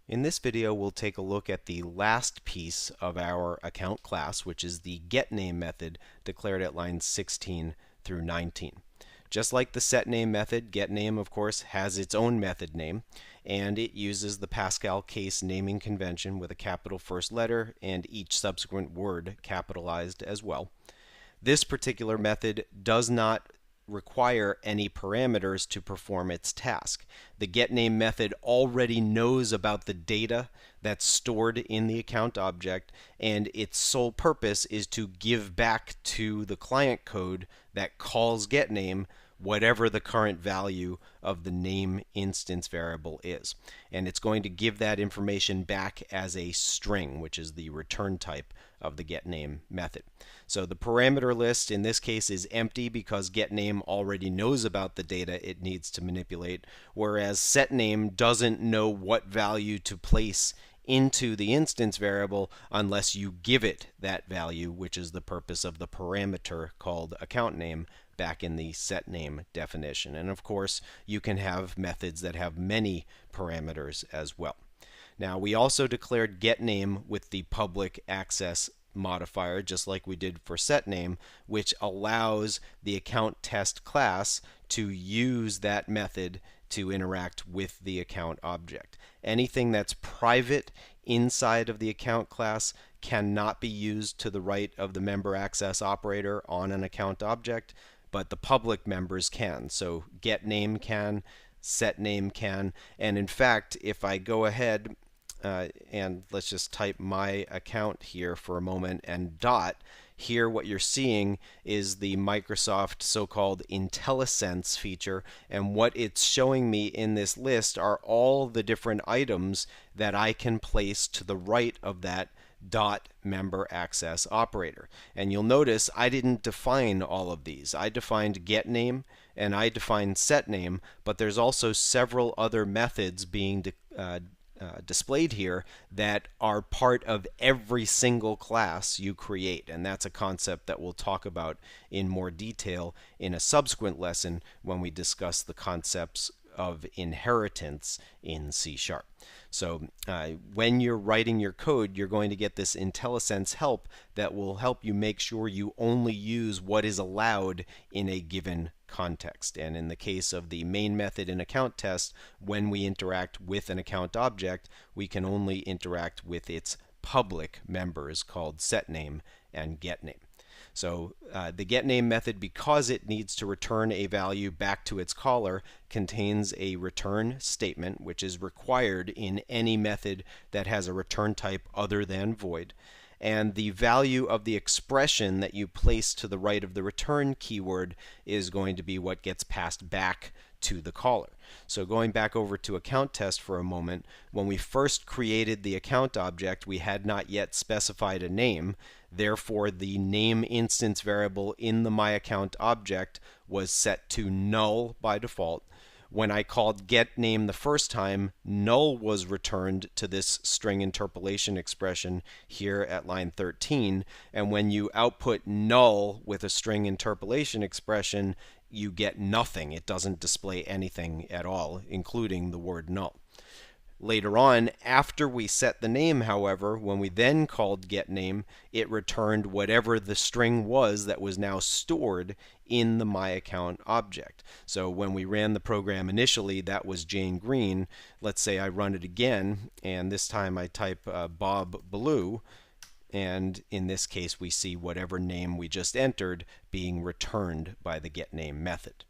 In this video, we'll take a look at the last piece of our account class, which is the getName method declared at lines 16 through 19. Just like the setName method, getName, of course, has its own method name, and it uses the Pascal case naming convention with a capital first letter and each subsequent word capitalized as well. This particular method does not require any parameters to perform its task. The getName method already knows about the data that's stored in the account object, and its sole purpose is to give back to the client code that calls getName whatever the current value of the name instance variable is. And it's going to give that information back as a string, which is the return type of the getName method. So the parameter list in this case is empty because getName already knows about the data it needs to manipulate, whereas setName doesn't know what value to place into the instance variable unless you give it that value, which is the purpose of the parameter called account name back in the setName definition. And of course, you can have methods that have many parameters as well. Now, we also declared getName with the public access modifier, just like we did for setName, which allows the account test class to use that method to interact with the account object. Anything that's private inside of the account class cannot be used to the right of the member access operator on an account object, but the public members can. So getName can, setName can, and in fact, if I go ahead and let's just type my account here for a moment and dot, here what you're seeing is the Microsoft so-called IntelliSense feature, and what it's showing me in this list are all the different items that I can place to the right of that dot member access operator. And you'll notice I didn't define all of these. I defined getName and I defined setName, but there's also several other methods being displayed here that are part of every single class you create, and that's a concept that we'll talk about in more detail in a subsequent lesson when we discuss the concepts of inheritance in C#. So when you're writing your code, you're going to get this IntelliSense help that will help you make sure you only use what is allowed in a given context. And in the case of the main method in account test, when we interact with an account object, we can only interact with its public members called setName and getName. So the getName method, because it needs to return a value back to its caller, contains a return statement, which is required in any method that has a return type other than void. And the value of the expression that you place to the right of the return keyword is going to be what gets passed back to the caller. So going back over to account test for a moment, when we first created the account object, we had not yet specified a name. Therefore, the name instance variable in the myAccount object was set to null by default. When I called getName the first time, null was returned to this string interpolation expression here at line 13. And when you output null with a string interpolation expression, you get nothing. It doesn't display anything at all, including the word null. Later on, after we set the name, however, when we then called getName, it returned whatever the string was that was now stored in the myAccount object. So when we ran the program initially, that was Jane Green. Let's say I run it again, and this time I type Bob Blue, and in this case we see whatever name we just entered being returned by the getName method.